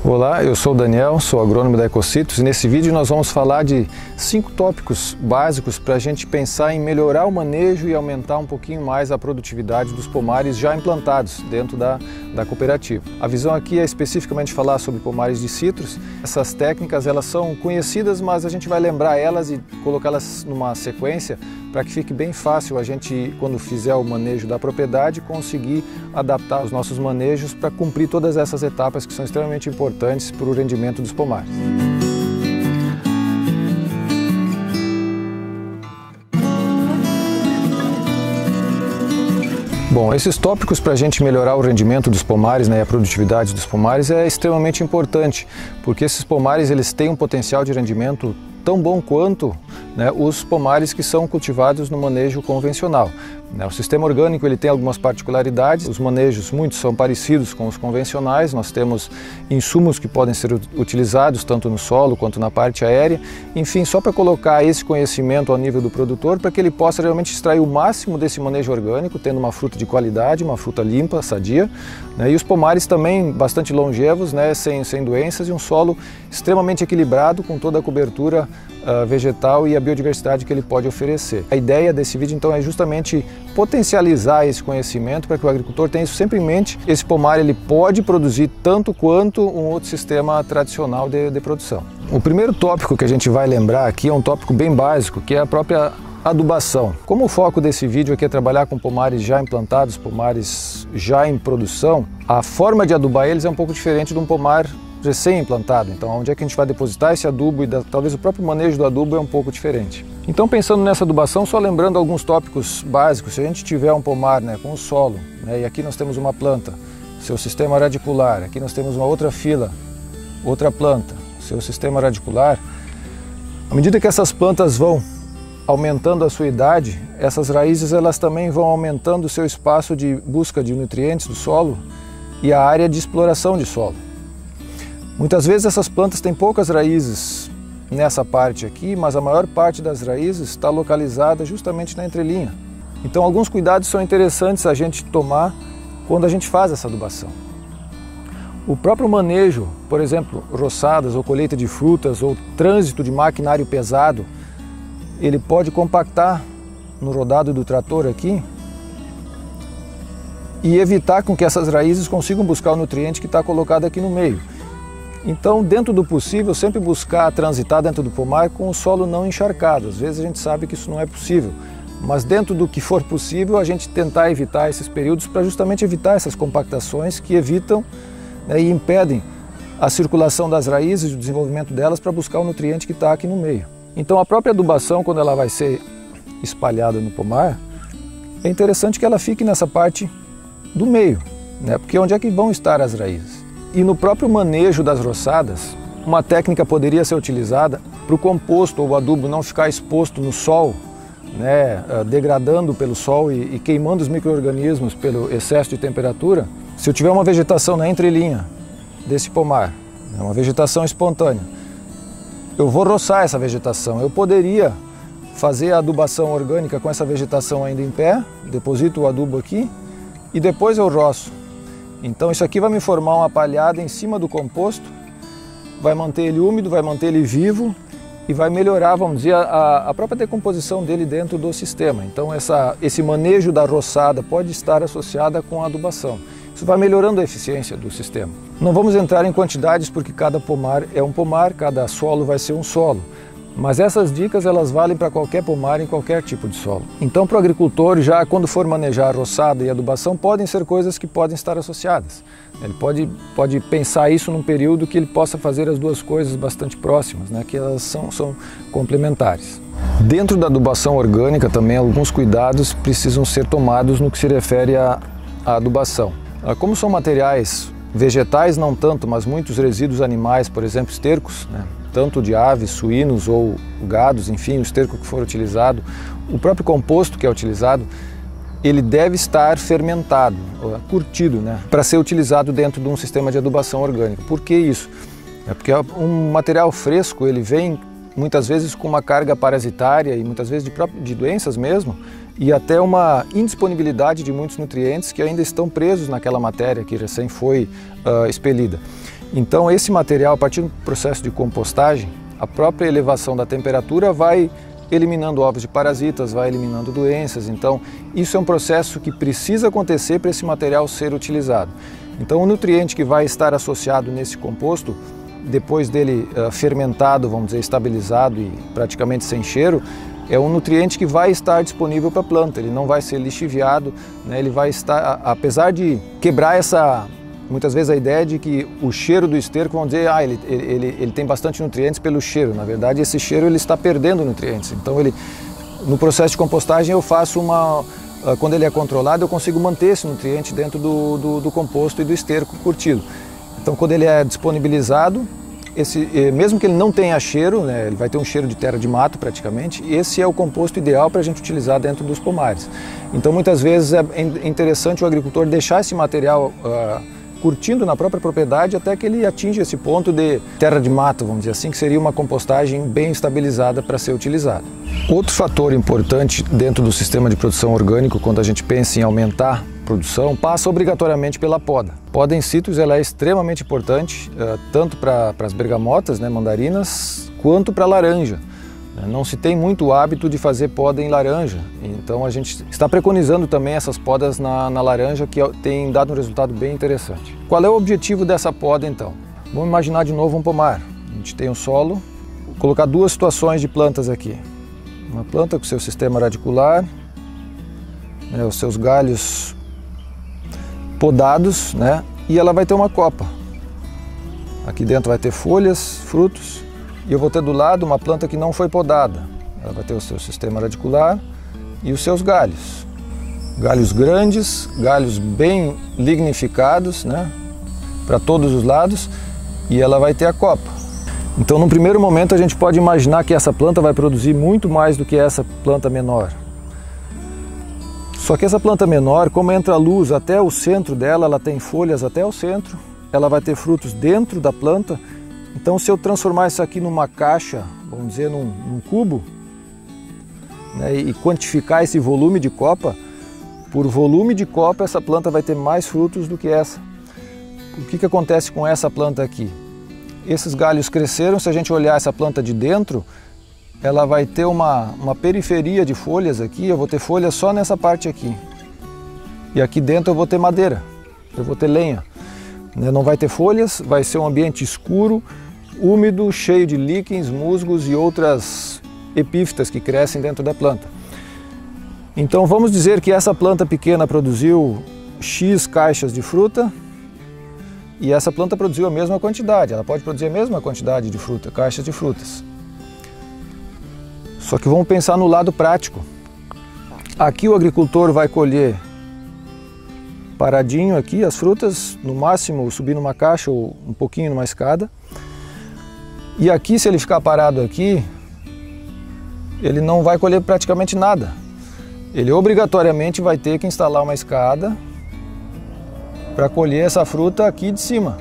Olá, eu sou o Daniel, sou agrônomo da Ecocitos e nesse vídeo nós vamos falar de 5 tópicos básicos para a gente pensar em melhorar o manejo e aumentar um pouquinho mais a produtividade dos pomares já implantados dentro da cooperativa. A visão aqui é especificamente falar sobre pomares de citros. Essas técnicas elas são conhecidas, mas a gente vai lembrar elas e colocá-las numa sequência para que fique bem fácil a gente, quando fizer o manejo da propriedade, conseguir adaptar os nossos manejos para cumprir todas essas etapas que são extremamente importantes para o rendimento dos pomares. Bom, esses tópicos para a gente melhorar o rendimento dos pomares, e a produtividade dos pomares é extremamente importante, porque esses pomares eles têm um potencial de rendimento tão bom quanto os pomares que são cultivados no manejo convencional. O sistema orgânico ele tem algumas particularidades, os manejos muitos são parecidos com os convencionais, nós temos insumos que podem ser utilizados tanto no solo quanto na parte aérea, enfim, só para colocar esse conhecimento ao nível do produtor para que ele possa realmente extrair o máximo desse manejo orgânico, tendo uma fruta de qualidade, uma fruta limpa, sadia, e os pomares também bastante longevos, sem doenças e um solo extremamente equilibrado com toda a cobertura vegetal e a biodiversidade que ele pode oferecer. A ideia desse vídeo então é justamente potencializar esse conhecimento para que o agricultor tenha isso sempre em mente. Esse pomar ele pode produzir tanto quanto um outro sistema tradicional de produção. O primeiro tópico que a gente vai lembrar aqui é um tópico bem básico, que é a própria adubação. Como o foco desse vídeo aqui é trabalhar com pomares já implantados, pomares já em produção, a forma de adubar eles é um pouco diferente de um pomar recém-implantado. Então, onde é que a gente vai depositar esse adubo e talvez o próprio manejo do adubo é um pouco diferente. Então, pensando nessa adubação, só lembrando alguns tópicos básicos. Se a gente tiver um pomar com o solo, e aqui nós temos uma planta, seu sistema radicular, aqui nós temos uma outra fila, outra planta, seu sistema radicular, à medida que essas plantas vão aumentando a sua idade, essas raízes elas também vão aumentando o seu espaço de busca de nutrientes do solo e a área de exploração de solo. Muitas vezes essas plantas têm poucas raízes nessa parte aqui, mas a maior parte das raízes está localizada justamente na entrelinha. Então alguns cuidados são interessantes a gente tomar quando a gente faz essa adubação. O próprio manejo, por exemplo, roçadas ou colheita de frutas ou trânsito de maquinário pesado, ele pode compactar no rodado do trator aqui e evitar com que essas raízes consigam buscar o nutriente que está colocado aqui no meio. Então, dentro do possível, sempre buscar transitar dentro do pomar com o solo não encharcado. Às vezes a gente sabe que isso não é possível, mas dentro do que for possível, a gente tentar evitar esses períodos para justamente evitar essas compactações que evitam e impedem a circulação das raízes e o desenvolvimento delas para buscar o nutriente que está aqui no meio. Então, a própria adubação, quando ela vai ser espalhada no pomar, é interessante que ela fique nessa parte do meio, porque onde é que vão estar as raízes? E no próprio manejo das roçadas, uma técnica poderia ser utilizada para o composto ou o adubo não ficar exposto no sol, degradando pelo sol e queimando os micro-organismos pelo excesso de temperatura. Se eu tiver uma vegetação na entrelinha desse pomar, uma vegetação espontânea, eu vou roçar essa vegetação. Eu poderia fazer a adubação orgânica com essa vegetação ainda em pé, deposito o adubo aqui e depois eu roço. Então isso aqui vai me formar uma palhada em cima do composto, vai manter ele úmido, vai manter ele vivo e vai melhorar, vamos dizer, a própria decomposição dele dentro do sistema. Então esse manejo da roçada pode estar associada com a adubação. Isso vai melhorando a eficiência do sistema. Não vamos entrar em quantidades porque cada pomar é um pomar, cada solo vai ser um solo. Mas essas dicas elas valem para qualquer pomar em qualquer tipo de solo. Então para o agricultor, já quando for manejar roçada e adubação, podem ser coisas que podem estar associadas. Ele pode pensar isso num período que ele possa fazer as duas coisas bastante próximas, que elas são complementares. Dentro da adubação orgânica também alguns cuidados precisam ser tomados no que se refere à adubação. Como são materiais vegetais não tanto, mas muitos resíduos animais, por exemplo estercos, tanto de aves, suínos ou gados, enfim, o esterco que for utilizado, o próprio composto que é utilizado, ele deve estar fermentado, curtido, para ser utilizado dentro de um sistema de adubação orgânica. Por que isso? Porque um material fresco, ele vem muitas vezes com uma carga parasitária e muitas vezes de doenças mesmo, e até uma indisponibilidade de muitos nutrientes que ainda estão presos naquela matéria que recém foi expelida. Então esse material, a partir do processo de compostagem, a própria elevação da temperatura vai eliminando ovos de parasitas, vai eliminando doenças. Então isso é um processo que precisa acontecer para esse material ser utilizado. Então o nutriente que vai estar associado nesse composto, depois dele fermentado, vamos dizer, estabilizado e praticamente sem cheiro, é um nutriente que vai estar disponível para a planta, ele não vai ser lixiviado, né? Ele vai estar, apesar de quebrar muitas vezes a ideia de que o cheiro do esterco, vão dizer, ele tem bastante nutrientes pelo cheiro. Na verdade, esse cheiro ele está perdendo nutrientes. Então, no processo de compostagem eu faço quando ele é controlado, eu consigo manter esse nutriente dentro do composto e do esterco curtido. Então, quando ele é disponibilizado, mesmo que ele não tenha cheiro, né, ele vai ter um cheiro de terra de mato praticamente, esse é o composto ideal para a gente utilizar dentro dos pomares. Então muitas vezes é interessante o agricultor deixar esse material curtindo na própria propriedade até que ele atinja esse ponto de terra de mato, vamos dizer assim, que seria uma compostagem bem estabilizada para ser utilizada. Outro fator importante dentro do sistema de produção orgânico, quando a gente pensa em aumentar produção, passa obrigatoriamente pela poda. Poda in situ ela é extremamente importante, tanto para as bergamotas, né, mandarinas, quanto para a laranja. Não se tem muito hábito de fazer poda em laranja, então a gente está preconizando também essas podas na laranja, que tem dado um resultado bem interessante. Qual é o objetivo dessa poda então? Vamos imaginar de novo um pomar. A gente tem um solo, vou colocar duas situações de plantas aqui. Uma planta com seu sistema radicular, né, os seus galhos podados, né? E ela vai ter uma copa. Aqui dentro vai ter folhas, frutos, e eu vou ter do lado uma planta que não foi podada. Ela vai ter o seu sistema radicular e os seus galhos. Galhos grandes, galhos bem lignificados, né? Para todos os lados, e ela vai ter a copa. Então, num primeiro momento, a gente pode imaginar que essa planta vai produzir muito mais do que essa planta menor. Só que essa planta menor, como entra a luz até o centro dela, ela tem folhas até o centro, ela vai ter frutos dentro da planta. Então, se eu transformar isso aqui numa caixa, vamos dizer num cubo, né, e quantificar esse volume de copa, por volume de copa essa planta vai ter mais frutos do que essa. O que acontece com essa planta aqui? Esses galhos cresceram, se a gente olhar essa planta de dentro, ela vai ter uma periferia de folhas aqui, eu vou ter folhas só nessa parte aqui. E aqui dentro eu vou ter madeira, eu vou ter lenha. Não vai ter folhas, vai ser um ambiente escuro, úmido, cheio de líquens, musgos e outras epífitas que crescem dentro da planta. Então vamos dizer que essa planta pequena produziu X caixas de fruta e essa planta produziu a mesma quantidade, ela pode produzir a mesma quantidade de fruta, caixas de frutas. Só que vamos pensar no lado prático. Aqui o agricultor vai colher paradinho aqui as frutas, no máximo subir numa caixa ou um pouquinho numa escada. E aqui, se ele ficar parado aqui, ele não vai colher praticamente nada. Ele obrigatoriamente vai ter que instalar uma escada para colher essa fruta aqui de cima,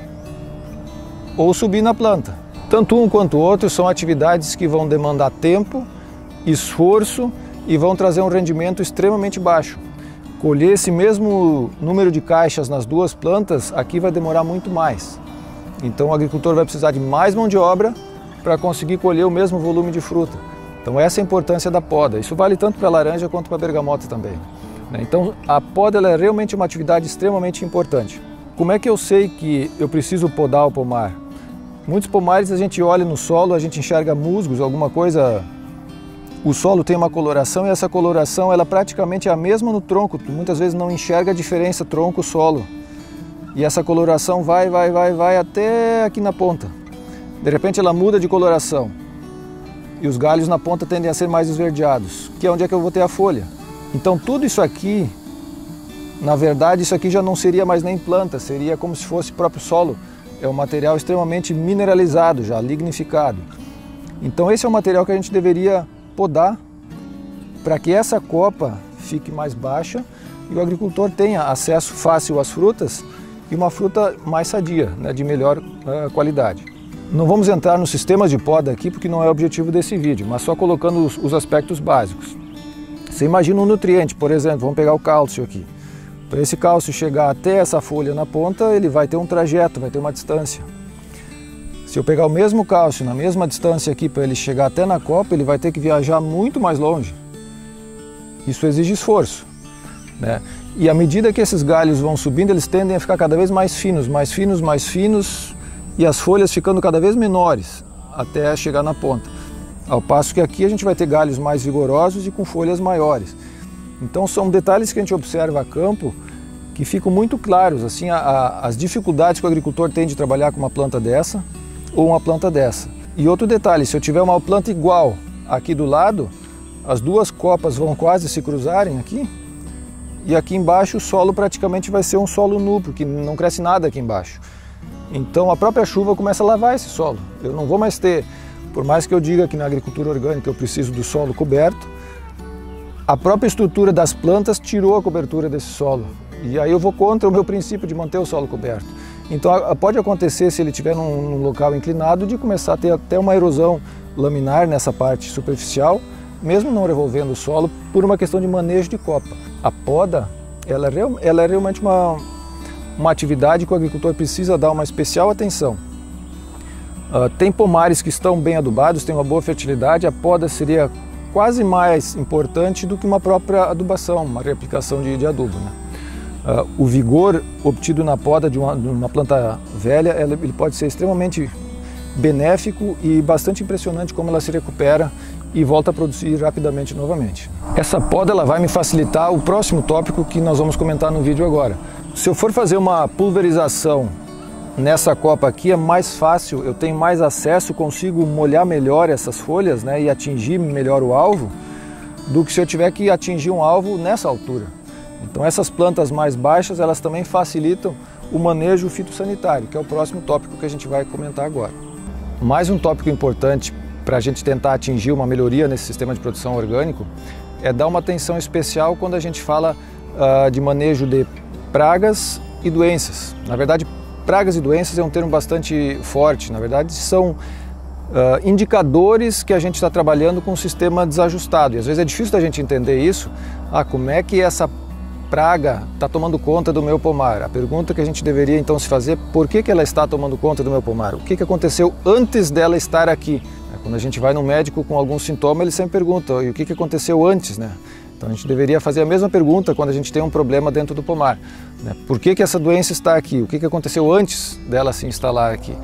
ou subir na planta. Tanto um quanto o outro são atividades que vão demandar tempo, esforço e vão trazer um rendimento extremamente baixo. Colher esse mesmo número de caixas nas duas plantas, aqui vai demorar muito mais. Então o agricultor vai precisar de mais mão de obra para conseguir colher o mesmo volume de fruta. Então essa é a importância da poda. Isso vale tanto para a laranja quanto para a bergamota também. Então a poda ela é realmente uma atividade extremamente importante. Como é que eu sei que eu preciso podar o pomar? Muitos pomares a gente olha no solo, a gente enxerga musgos, alguma coisa. O solo tem uma coloração e essa coloração ela praticamente é a mesma no tronco. Tu muitas vezes não enxerga a diferença tronco-solo. E essa coloração vai até aqui na ponta. De repente ela muda de coloração. E os galhos na ponta tendem a ser mais esverdeados, que é onde é que eu vou ter a folha. Então tudo isso aqui, na verdade, isso aqui já não seria mais nem planta, seria como se fosse próprio solo. É um material extremamente mineralizado, já lignificado. Então esse é o material que a gente deveria podar para que essa copa fique mais baixa e o agricultor tenha acesso fácil às frutas e uma fruta mais sadia, né, de melhor qualidade. Não vamos entrar nos sistemas de poda aqui porque não é o objetivo desse vídeo, mas só colocando os aspectos básicos. Você imagina um nutriente, por exemplo, vamos pegar o cálcio aqui. Para esse cálcio chegar até essa folha na ponta, ele vai ter um trajeto, vai ter uma distância. Se eu pegar o mesmo cálcio na mesma distância aqui para ele chegar até na copa, ele vai ter que viajar muito mais longe. Isso exige esforço, né? E à medida que esses galhos vão subindo, eles tendem a ficar cada vez mais finos, mais finos, mais finos, e as folhas ficando cada vez menores até chegar na ponta. Ao passo que aqui a gente vai ter galhos mais vigorosos e com folhas maiores. Então são detalhes que a gente observa a campo que ficam muito claros, assim, as dificuldades que o agricultor tem de trabalhar com uma planta dessa ou uma planta dessa. E outro detalhe, se eu tiver uma planta igual aqui do lado, as duas copas vão quase se cruzarem aqui, e aqui embaixo o solo praticamente vai ser um solo nu, porque não cresce nada aqui embaixo. Então a própria chuva começa a lavar esse solo. Eu não vou mais ter, por mais que eu diga que na agricultura orgânica eu preciso do solo coberto, a própria estrutura das plantas tirou a cobertura desse solo. E aí eu vou contra o meu princípio de manter o solo coberto. Então pode acontecer, se ele estiver num local inclinado, de começar a ter até uma erosão laminar nessa parte superficial, mesmo não revolvendo o solo, por uma questão de manejo de copa. A poda, ela é realmente uma atividade que o agricultor precisa dar uma especial atenção. Tem pomares que estão bem adubados, têm uma boa fertilidade, a poda seria quase mais importante do que uma própria adubação, uma reaplicação de adubo, né? O vigor obtido na poda de uma planta velha, ele pode ser extremamente benéfico e bastante impressionante como ela se recupera e volta a produzir rapidamente novamente. Essa poda ela vai me facilitar o próximo tópico que nós vamos comentar no vídeo agora. Se eu for fazer uma pulverização nessa copa aqui, é mais fácil, eu tenho mais acesso, consigo molhar melhor essas folhas, né, e atingir melhor o alvo, do que se eu tiver que atingir um alvo nessa altura. Então essas plantas mais baixas, elas também facilitam o manejo fitossanitário, que é o próximo tópico que a gente vai comentar agora. Mais um tópico importante para a gente tentar atingir uma melhoria nesse sistema de produção orgânico é dar uma atenção especial quando a gente fala de manejo de pragas e doenças. Na verdade, pragas e doenças é um termo bastante forte. Na verdade, são indicadores que a gente está trabalhando com um sistema desajustado. E às vezes é difícil da gente entender isso. Como é que essa praga está tomando conta do meu pomar? A pergunta que a gente deveria então se fazer: por que ela está tomando conta do meu pomar? O que aconteceu antes dela estar aqui? Quando a gente vai no médico com algum sintoma, ele sempre pergunta: e o que aconteceu antes, né? Então a gente deveria fazer a mesma pergunta quando a gente tem um problema dentro do pomar, né? Por que essa doença está aqui? O que aconteceu antes dela se instalar aqui?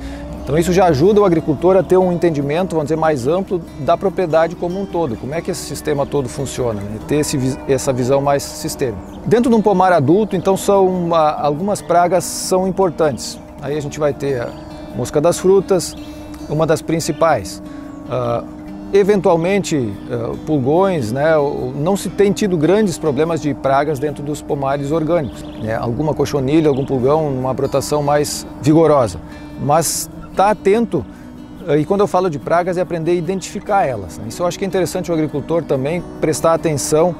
Então isso já ajuda o agricultor a ter um entendimento, vamos dizer, mais amplo da propriedade como um todo. Como é que esse sistema todo funciona, né? Ter essa visão mais sistêmica. Dentro de um pomar adulto, então, algumas pragas são importantes. Aí a gente vai ter a mosca das frutas, uma das principais. Eventualmente pulgões, né? Não se tem tido grandes problemas de pragas dentro dos pomares orgânicos, né? Alguma cochonilha, algum pulgão, uma brotação mais vigorosa. Mas estar atento, e quando eu falo de pragas, é aprender a identificar elas, né? Isso eu acho que é interessante o agricultor também prestar atenção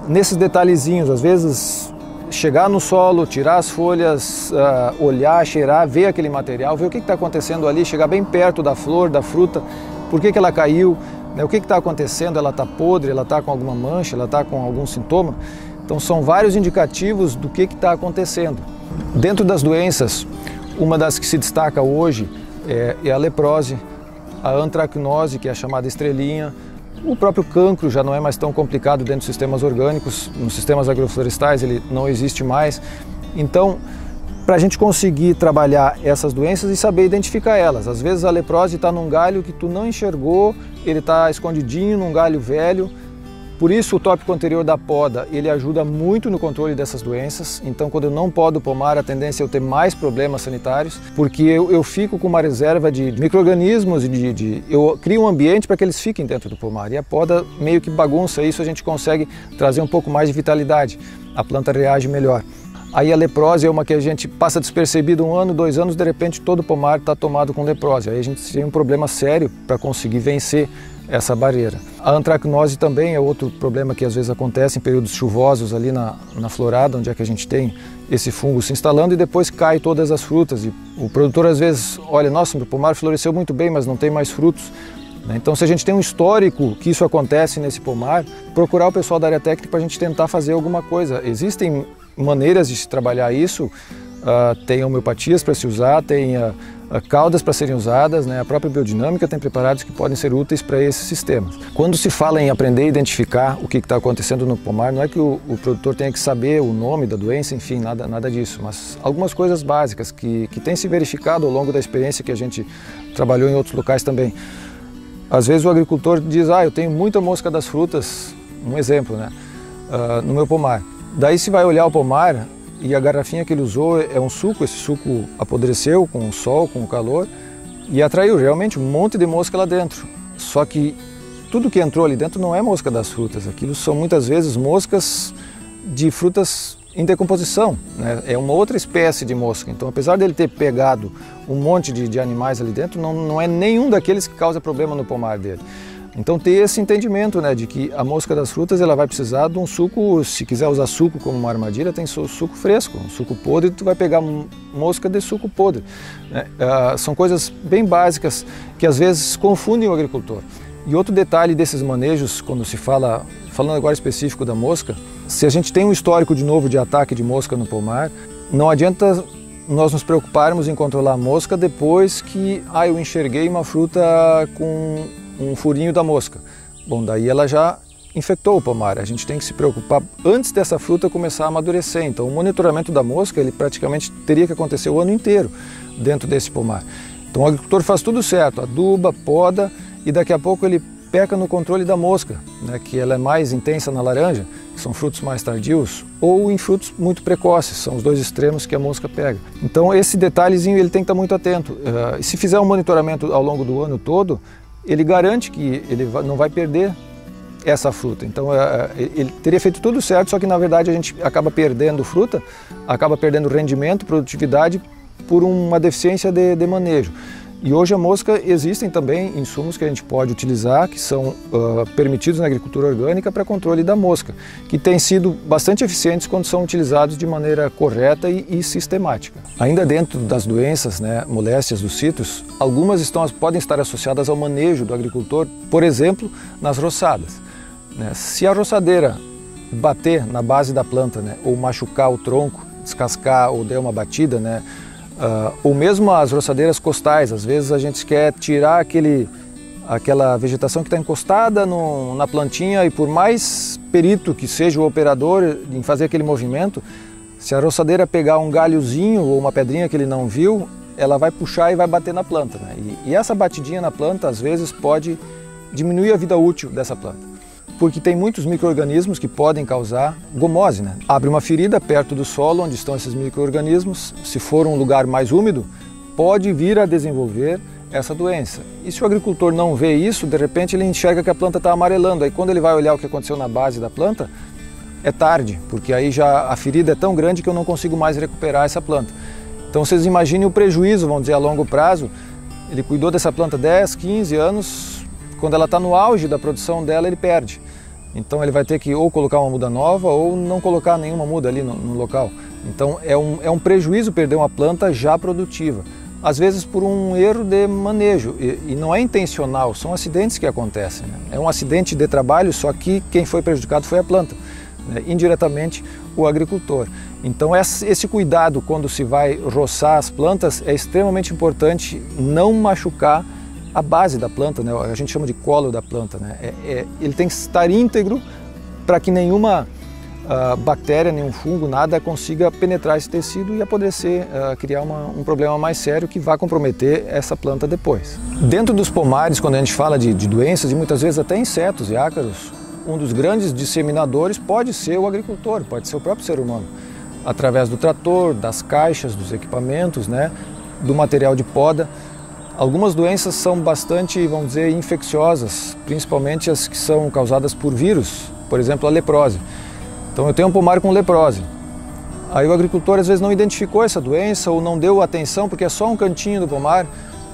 nesses detalhezinhos. Às vezes chegar no solo, tirar as folhas, olhar, cheirar, ver aquele material, ver o que está acontecendo ali, chegar bem perto da flor, da fruta, por que ela caiu, né? O que está acontecendo, ela está podre, ela está com alguma mancha, ela está com algum sintoma. Então são vários indicativos do que está acontecendo. Dentro das doenças, uma das que se destaca hoje é a leprose, a antracnose, que é a chamada estrelinha. O próprio cancro já não é mais tão complicado dentro dos sistemas orgânicos, nos sistemas agroflorestais ele não existe mais. Então, para a gente conseguir trabalhar essas doenças e saber identificar elas. Às vezes a leprose está num galho que tu não enxergou, ele está escondidinho num galho velho. Por isso o tópico anterior da poda, ele ajuda muito no controle dessas doenças. Então quando eu não podo o pomar, a tendência é eu ter mais problemas sanitários, porque eu fico com uma reserva de micro-organismos, eu crio um ambiente para que eles fiquem dentro do pomar. E a poda meio que bagunça isso, a gente consegue trazer um pouco mais de vitalidade, a planta reage melhor. Aí a leprose é uma que a gente passa despercebido 1 ano, 2 anos, de repente todo o pomar está tomado com leprose. Aí a gente tem um problema sério para conseguir vencer essa barreira. A antracnose também é outro problema que às vezes acontece em períodos chuvosos ali na florada, onde é que a gente tem esse fungo se instalando e depois cai todas as frutas. E o produtor às vezes olha: nossa, meu pomar floresceu muito bem, mas não tem mais frutos. Então, se a gente tem um histórico que isso acontece nesse pomar, procurar o pessoal da área técnica para a gente tentar fazer alguma coisa. Existem maneiras de se trabalhar isso tem homeopatias para se usar, tem caudas para serem usadas, né? A própria biodinâmica tem preparados que podem ser úteis para esses sistemas. Quando se fala em aprender a identificar o que está acontecendo no pomar, não é que o produtor tenha que saber o nome da doença, enfim, nada disso, mas algumas coisas básicas que tem se verificado ao longo da experiência que a gente trabalhou em outros locais também. Às vezes o agricultor diz, eu tenho muita mosca das frutas, um exemplo, né? No meu pomar. Daí se vai olhar o pomar e a garrafinha que ele usou é um suco, esse suco apodreceu com o sol, com o calor e atraiu realmente um monte de mosca lá dentro. Só que tudo que entrou ali dentro não é mosca das frutas, aquilo são muitas vezes moscas de frutas em decomposição, né? É uma outra espécie de mosca. Então, apesar dele ter pegado um monte de animais ali dentro, não é nenhum daqueles que causa problema no pomar dele. Então ter esse entendimento, né, de que a mosca das frutas ela vai precisar de um suco, se quiser usar suco como uma armadilha, tem suco fresco, um suco podre, tu vai pegar mosca de suco podre, né? São coisas bem básicas que às vezes confundem o agricultor. E outro detalhe desses manejos, quando se falando agora específico da mosca, se a gente tem um histórico de novo de ataque de mosca no pomar, não adianta nós nos preocuparmos em controlar a mosca depois que eu enxerguei uma fruta com um furinho da mosca. Bom, daí ela já infectou o pomar. A gente tem que se preocupar antes dessa fruta começar a amadurecer. Então o monitoramento da mosca, ele praticamente teria que acontecer o ano inteiro dentro desse pomar. Então o agricultor faz tudo certo, aduba, poda e daqui a pouco ele peca no controle da mosca, né, que ela é mais intensa na laranja, que são frutos mais tardios, ou em frutos muito precoces, são os dois extremos que a mosca pega. Então esse detalhezinho ele tem que estar muito atento. E se fizer um monitoramento ao longo do ano todo, ele garante que ele não vai perder essa fruta. Então ele teria feito tudo certo, só que na verdade a gente acaba perdendo fruta, acaba perdendo rendimento, produtividade por uma deficiência de manejo. E hoje a mosca existem também insumos que a gente pode utilizar, que são permitidos na agricultura orgânica para controle da mosca, que têm sido bastante eficientes quando são utilizados de maneira correta e sistemática. Ainda dentro das doenças, né, moléstias dos citros, algumas podem estar associadas ao manejo do agricultor, por exemplo, nas roçadas, né? Se a roçadeira bater na base da planta, né, ou machucar o tronco, descascar ou der uma batida, né, ou mesmo as roçadeiras costais, às vezes a gente quer tirar aquela vegetação que está encostada na plantinha e por mais perito que seja o operador em fazer aquele movimento, se a roçadeira pegar um galhozinho ou uma pedrinha que ele não viu, ela vai puxar e vai bater na planta, né? E essa batidinha na planta às vezes pode diminuir a vida útil dessa planta, porque tem muitos micro-organismos que podem causar gomose, né? Abre uma ferida perto do solo onde estão esses micro-organismos, se for um lugar mais úmido, pode vir a desenvolver essa doença. E se o agricultor não vê isso, de repente ele enxerga que a planta está amarelando, aí quando ele vai olhar o que aconteceu na base da planta, é tarde, porque aí já a ferida é tão grande que eu não consigo mais recuperar essa planta. Então vocês imaginem o prejuízo, vamos dizer, a longo prazo. Ele cuidou dessa planta 10, 15 anos, quando ela está no auge da produção dela, ele perde. Então ele vai ter que ou colocar uma muda nova ou não colocar nenhuma muda ali no local. Então é um prejuízo perder uma planta já produtiva. Às vezes por um erro de manejo, e não é intencional, são acidentes que acontecem, né? É um acidente de trabalho, só que quem foi prejudicado foi a planta, né? Indiretamente o agricultor. Então esse cuidado quando se vai roçar as plantas é extremamente importante, não machucar a base da planta, né? A gente chama de colo da planta, né? Ele tem que estar íntegro para que nenhuma bactéria, nenhum fungo, nada consiga penetrar esse tecido e apodrecer, criar um problema mais sério que vai comprometer essa planta depois. Dentro dos pomares, quando a gente fala de doenças e muitas vezes até insetos e ácaros, um dos grandes disseminadores pode ser o agricultor, pode ser o próprio ser humano, através do trator, das caixas, dos equipamentos, né? Do material de poda. Algumas doenças são bastante, vamos dizer, infecciosas, principalmente as que são causadas por vírus, por exemplo, a leprose. Então eu tenho um pomar com leprose. Aí o agricultor às vezes não identificou essa doença ou não deu atenção porque é só um cantinho do pomar.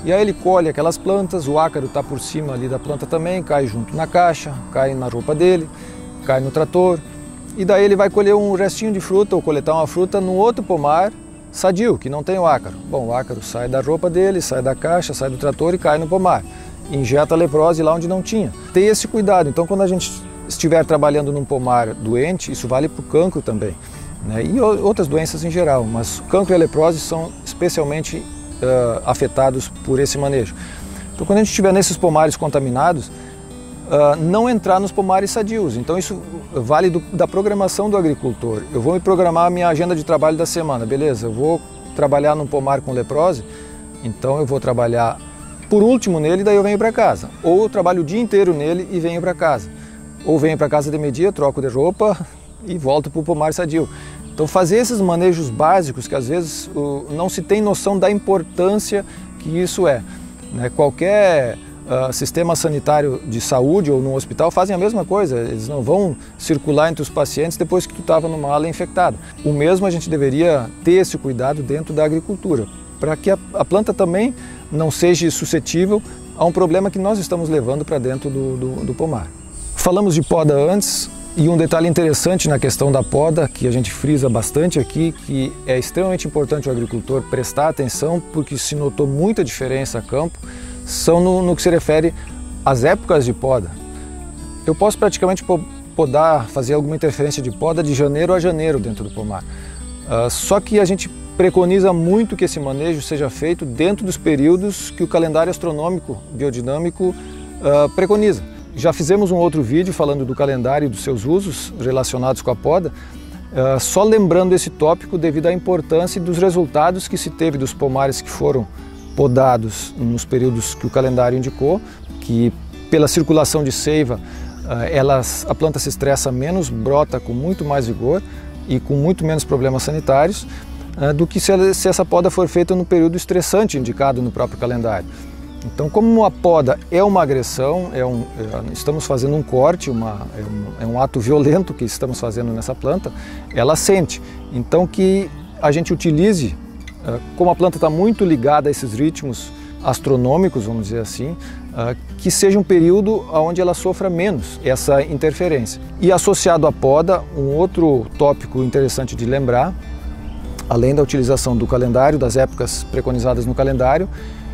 E aí ele colhe aquelas plantas, o ácaro está por cima ali da planta também, cai junto na caixa, cai na roupa dele, cai no trator. E daí ele vai colher um restinho de fruta ou coletar uma fruta no outro pomar sadio, que não tem o ácaro. Bom, o ácaro sai da roupa dele, sai da caixa, sai do trator e cai no pomar. Injeta a leprose lá onde não tinha. Tem esse cuidado. Então quando a gente estiver trabalhando num pomar doente, isso vale para o cancro também. né, e outras doenças em geral, mas cancro e a leprose são especialmente afetados por esse manejo. Então, quando a gente estiver nesses pomares contaminados, não entrar nos pomares sadios. Então isso vale da programação do agricultor. Eu vou me programar a minha agenda de trabalho da semana, beleza? Eu vou trabalhar num pomar com leprose, então eu vou trabalhar por último nele, daí eu venho para casa. Ou eu trabalho o dia inteiro nele e venho para casa. Ou venho para casa de meio-dia, troco de roupa e volto para o pomar sadio. Então fazer esses manejos básicos que às vezes não se tem noção da importância que isso é, né? Qualquer sistema sanitário de saúde ou no hospital fazem a mesma coisa, eles não vão circular entre os pacientes depois que tu estava numa ala infectada. O mesmo a gente deveria ter esse cuidado dentro da agricultura, para que a planta também não seja suscetível a um problema que nós estamos levando para dentro do pomar. Falamos de poda antes, e um detalhe interessante na questão da poda, que a gente frisa bastante aqui, que é extremamente importante o agricultor prestar atenção, porque se notou muita diferença a campo, são no que se refere às épocas de poda. Eu posso praticamente fazer alguma interferência de poda de janeiro a janeiro dentro do pomar. Só que a gente preconiza muito que esse manejo seja feito dentro dos períodos que o calendário astronômico biodinâmico preconiza. Já fizemos um outro vídeo falando do calendário e dos seus usos relacionados com a poda, só lembrando esse tópico devido à importância e dos resultados que se teve dos pomares que foram podados nos períodos que o calendário indicou, que pela circulação de seiva a planta se estressa menos, brota com muito mais vigor e com muito menos problemas sanitários do que se essa poda for feita no período estressante indicado no próprio calendário. Então, como a poda é uma agressão, estamos fazendo um corte, é um ato violento que estamos fazendo nessa planta, ela sente. Então que a gente utilize, como a planta está muito ligada a esses ritmos astronômicos, vamos dizer assim, que seja um período onde ela sofra menos essa interferência. E associado à poda, um outro tópico interessante de lembrar, além da utilização do calendário, das épocas preconizadas no calendário,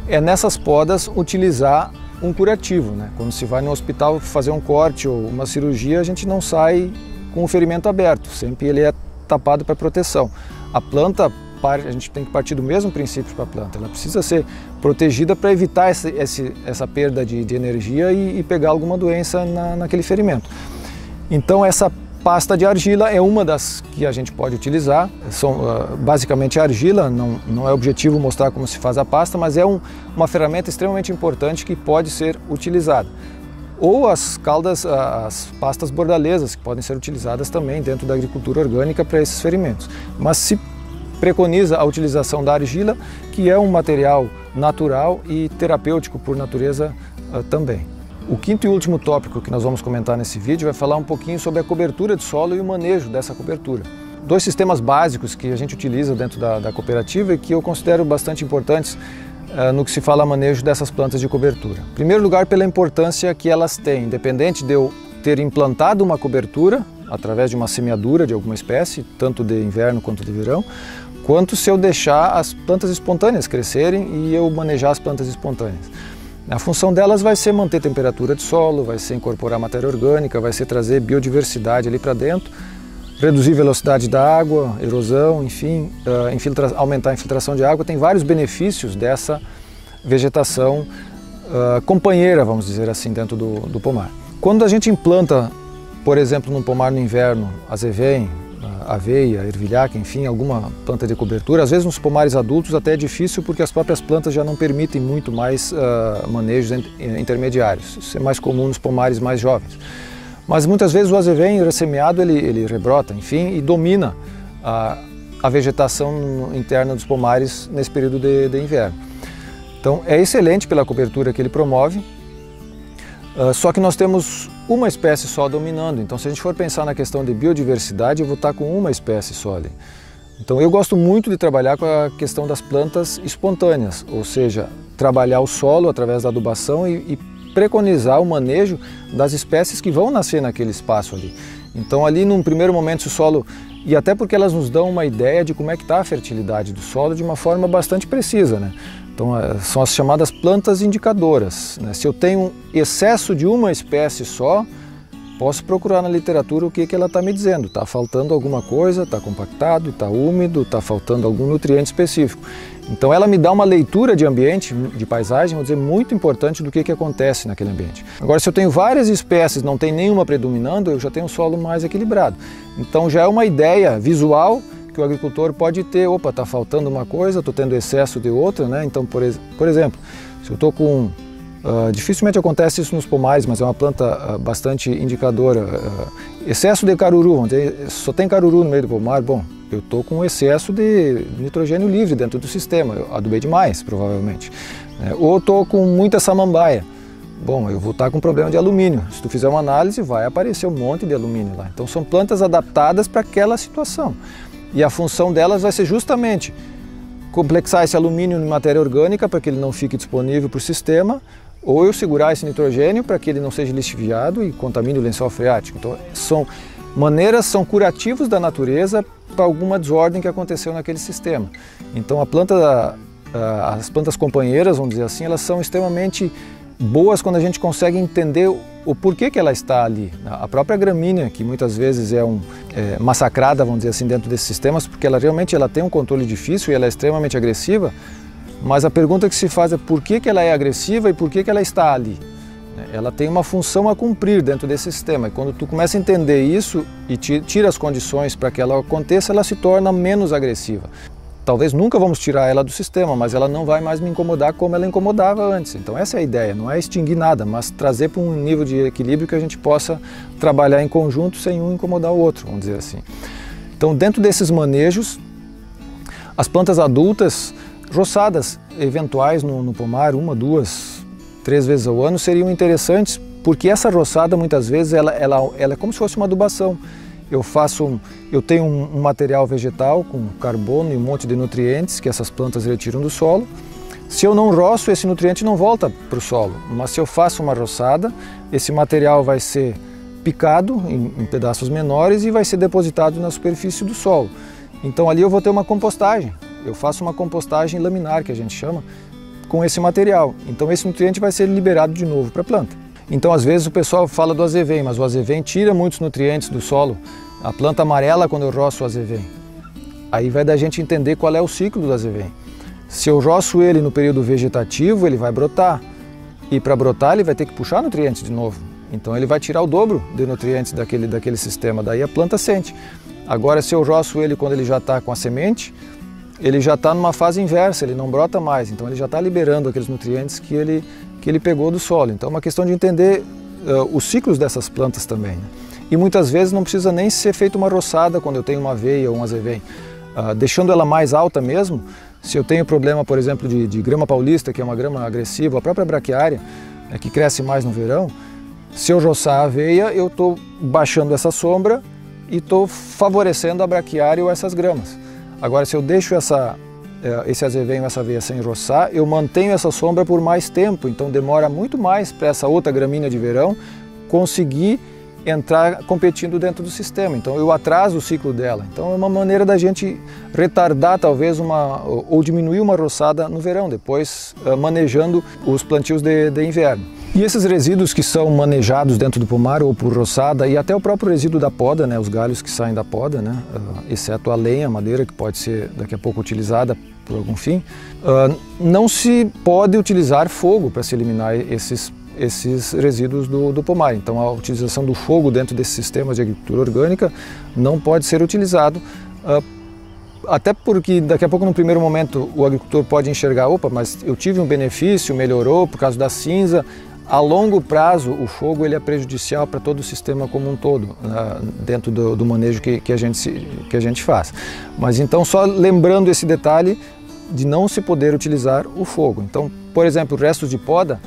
é nessas podas utilizar um curativo, né? Quando se vai no hospital fazer um corte ou uma cirurgia, a gente não sai com o ferimento aberto, sempre ele é tapado para proteção. A planta, a gente tem que partir do mesmo princípio para a planta, ela precisa ser protegida para evitar essa perda de energia e pegar alguma doença naquele ferimento. Então essa pasta de argila é uma das que a gente pode utilizar, basicamente a argila, não é objetivo mostrar como se faz a pasta, mas é uma ferramenta extremamente importante que pode ser utilizada. Ou as pastas bordalesas, que podem ser utilizadas também dentro da agricultura orgânica para esses ferimentos. Mas se preconiza a utilização da argila, que é um material natural e terapêutico por natureza também. O quinto e último tópico que nós vamos comentar nesse vídeo vai falar um pouquinho sobre a cobertura de solo e o manejo dessa cobertura. Dois sistemas básicos que a gente utiliza dentro da cooperativa e que eu considero bastante importantes no que se fala manejo dessas plantas de cobertura. Em primeiro lugar, pela importância que elas têm, independente de eu ter implantado uma cobertura através de uma semeadura de alguma espécie, tanto de inverno quanto de verão, quanto se eu deixar as plantas espontâneas crescerem e eu manejar as plantas espontâneas. A função delas vai ser manter temperatura de solo, vai ser incorporar matéria orgânica, vai ser trazer biodiversidade ali para dentro, reduzir velocidade da água, erosão, enfim, aumentar a infiltração de água. Tem vários benefícios dessa vegetação companheira, vamos dizer assim, dentro do pomar. Quando a gente implanta, por exemplo, num pomar no inverno, azevém, aveia, ervilhaca, enfim, alguma planta de cobertura, às vezes nos pomares adultos até é difícil porque as próprias plantas já não permitem muito mais manejos intermediários. Isso é mais comum nos pomares mais jovens. Mas muitas vezes o azevém ressemeado ele rebrota, enfim, e domina a vegetação interna dos pomares nesse período de inverno. Então é excelente pela cobertura que ele promove, só que nós temos uma espécie só dominando, então se a gente for pensar na questão de biodiversidade, eu vou estar com uma espécie só ali. Então eu gosto muito de trabalhar com a questão das plantas espontâneas, ou seja, trabalhar o solo através da adubação e preconizar o manejo das espécies que vão nascer naquele espaço ali. Então ali num primeiro momento se o solo, e até porque elas nos dão uma ideia de como é que está a fertilidade do solo de uma forma bastante precisa, né? Então são as chamadas plantas indicadoras, né? Se eu tenho excesso de uma espécie só, posso procurar na literatura o que ela está me dizendo. Está faltando alguma coisa, está compactado, está úmido, está faltando algum nutriente específico. Então ela me dá uma leitura de ambiente, de paisagem, vou dizer, muito importante do que acontece naquele ambiente. Agora, se eu tenho várias espécies, não tem nenhuma predominando, eu já tenho um solo mais equilibrado. Então já é uma ideia visual que o agricultor pode ter. Opa, está faltando uma coisa, estou tendo excesso de outra, né? Então, por exemplo, se eu estou com... dificilmente acontece isso nos pomares, mas é uma planta bastante indicadora. Excesso de caruru, vamos dizer, só tem caruru no meio do pomar, bom, eu estou com excesso de nitrogênio livre dentro do sistema, eu adubei demais, provavelmente. Ou estou com muita samambaia, bom, eu vou estar com problema de alumínio. Se tu fizer uma análise, vai aparecer um monte de alumínio lá. Então são plantas adaptadas para aquela situação. E a função delas vai ser justamente complexar esse alumínio em matéria orgânica para que ele não fique disponível para o sistema, ou eu segurar esse nitrogênio para que ele não seja lixiviado e contamine o lençol freático. Então, são curativos da natureza para alguma desordem que aconteceu naquele sistema. Então, as plantas companheiras, vamos dizer assim, elas são extremamente boas quando a gente consegue entender o porquê que ela está ali. A própria gramínea, que muitas vezes é massacrada, vamos dizer assim, dentro desses sistemas, porque ela realmente tem um controle difícil e ela é extremamente agressiva, mas a pergunta que se faz é por que ela é agressiva e por que ela está ali. Ela tem uma função a cumprir dentro desse sistema, e quando tu começa a entender isso e tira as condições para que ela aconteça, ela se torna menos agressiva. Talvez nunca vamos tirar ela do sistema, mas ela não vai mais me incomodar como ela incomodava antes. Então essa é a ideia, não é extinguir nada, mas trazer para um nível de equilíbrio que a gente possa trabalhar em conjunto sem um incomodar o outro, vamos dizer assim. Então, dentro desses manejos, as plantas adultas, roçadas eventuais no pomar, 1, 2, 3 vezes ao ano, seriam interessantes, porque essa roçada muitas vezes ela é como se fosse uma adubação. Eu tenho um material vegetal com carbono e um monte de nutrientes que essas plantas retiram do solo. Se eu não roço, esse nutriente não volta para o solo, mas se eu faço uma roçada, esse material vai ser picado em pedaços menores e vai ser depositado na superfície do solo. Então ali eu vou ter uma compostagem. Eu faço uma compostagem laminar, que a gente chama, com esse material. Então esse nutriente vai ser liberado de novo para a planta. Então às vezes o pessoal fala do azevém, mas o azevém tira muitos nutrientes do solo. A planta amarela quando eu roço o azevém. Aí vai da gente entender qual é o ciclo do azevém. Se eu roço ele no período vegetativo, ele vai brotar. E para brotar ele vai ter que puxar nutrientes de novo. Então ele vai tirar o dobro de nutrientes daquele sistema, daí a planta sente. Agora se eu roço ele quando ele já está com a semente, ele já está numa fase inversa, ele não brota mais, então ele já está liberando aqueles nutrientes que ele pegou do solo. Então é uma questão de entender os ciclos dessas plantas também, né? E muitas vezes não precisa nem ser feita uma roçada quando eu tenho uma aveia ou um azevém. Deixando ela mais alta mesmo, se eu tenho problema, por exemplo, de grama paulista, que é uma grama agressiva, a própria braquiária, que cresce mais no verão, se eu roçar a aveia, eu estou baixando essa sombra e estou favorecendo a braquiária ou essas gramas. Agora, se eu deixo esse azevém ou essa aveia sem roçar, eu mantenho essa sombra por mais tempo, então demora muito mais para essa outra gramínea de verão conseguir entrar competindo dentro do sistema. Então eu atraso o ciclo dela. Então é uma maneira da gente retardar talvez ou diminuir uma roçada no verão, depois manejando os plantios de inverno. E esses resíduos que são manejados dentro do pomar ou por roçada, e até o próprio resíduo da poda, né, os galhos que saem da poda, né, exceto a lenha, a madeira, que pode ser daqui a pouco utilizada por algum fim, não se pode utilizar fogo para se eliminar esses resíduos do pomar. Então a utilização do fogo dentro desses sistemas de agricultura orgânica não pode ser utilizado, até porque daqui a pouco no primeiro momento o agricultor pode enxergar, opa, mas eu tive um benefício, melhorou por causa da cinza. A longo prazo o fogo ele é prejudicial para todo o sistema como um todo, dentro do manejo que a gente faz. Mas então só lembrando esse detalhe de não se poder utilizar o fogo. Então, por exemplo, restos de poda,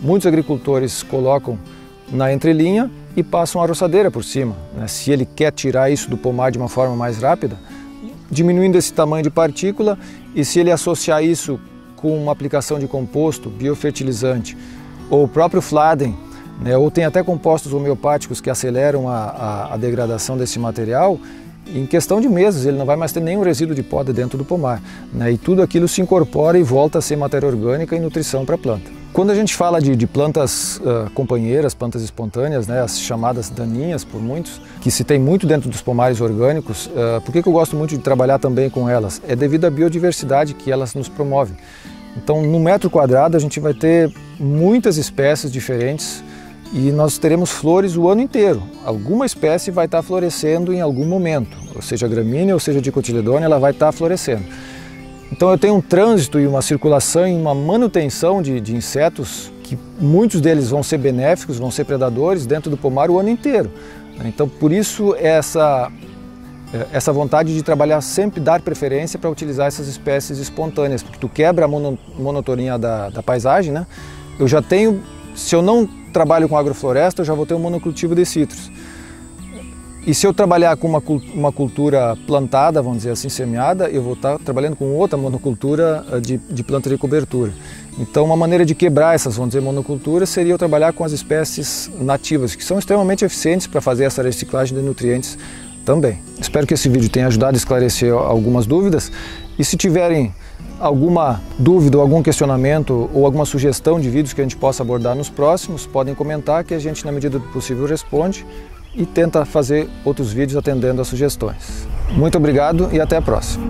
muitos agricultores colocam na entrelinha e passam a roçadeira por cima, né? Se ele quer tirar isso do pomar de uma forma mais rápida, diminuindo esse tamanho de partícula, e se ele associar isso com uma aplicação de composto, biofertilizante, ou o próprio Fladen, né? Ou tem até compostos homeopáticos que aceleram a degradação desse material, em questão de meses ele não vai mais ter nenhum resíduo de poda dentro do pomar, né? E tudo aquilo se incorpora e volta a ser matéria orgânica e nutrição para a planta. Quando a gente fala de plantas companheiras, plantas espontâneas, né, as chamadas daninhas por muitos, que se tem muito dentro dos pomares orgânicos, por que eu gosto muito de trabalhar também com elas? É devido à biodiversidade que elas nos promovem. Então, no metro quadrado a gente vai ter muitas espécies diferentes e nós teremos flores o ano inteiro. Alguma espécie vai estar florescendo em algum momento, ou seja gramínea ou seja dicotiledônia, ela vai estar florescendo. Então eu tenho um trânsito e uma circulação e uma manutenção de insetos que muitos deles vão ser benéficos, vão ser predadores dentro do pomar o ano inteiro. Então por isso essa vontade de trabalhar sempre dar preferência para utilizar essas espécies espontâneas, porque tu quebra a monotonia da paisagem, né? Eu já tenho, se eu não trabalho com agrofloresta, eu já vou ter um monocultivo de citros. E se eu trabalhar com uma cultura plantada, vamos dizer assim, semeada, eu vou estar trabalhando com outra monocultura de planta de cobertura. Então uma maneira de quebrar essas, vamos dizer, monoculturas seria eu trabalhar com as espécies nativas, que são extremamente eficientes para fazer essa reciclagem de nutrientes também. Espero que esse vídeo tenha ajudado a esclarecer algumas dúvidas e se tiverem alguma dúvida ou algum questionamento ou alguma sugestão de vídeos que a gente possa abordar nos próximos, podem comentar que a gente, na medida do possível, responde e tenta fazer outros vídeos atendendo às sugestões. Muito obrigado e até a próxima!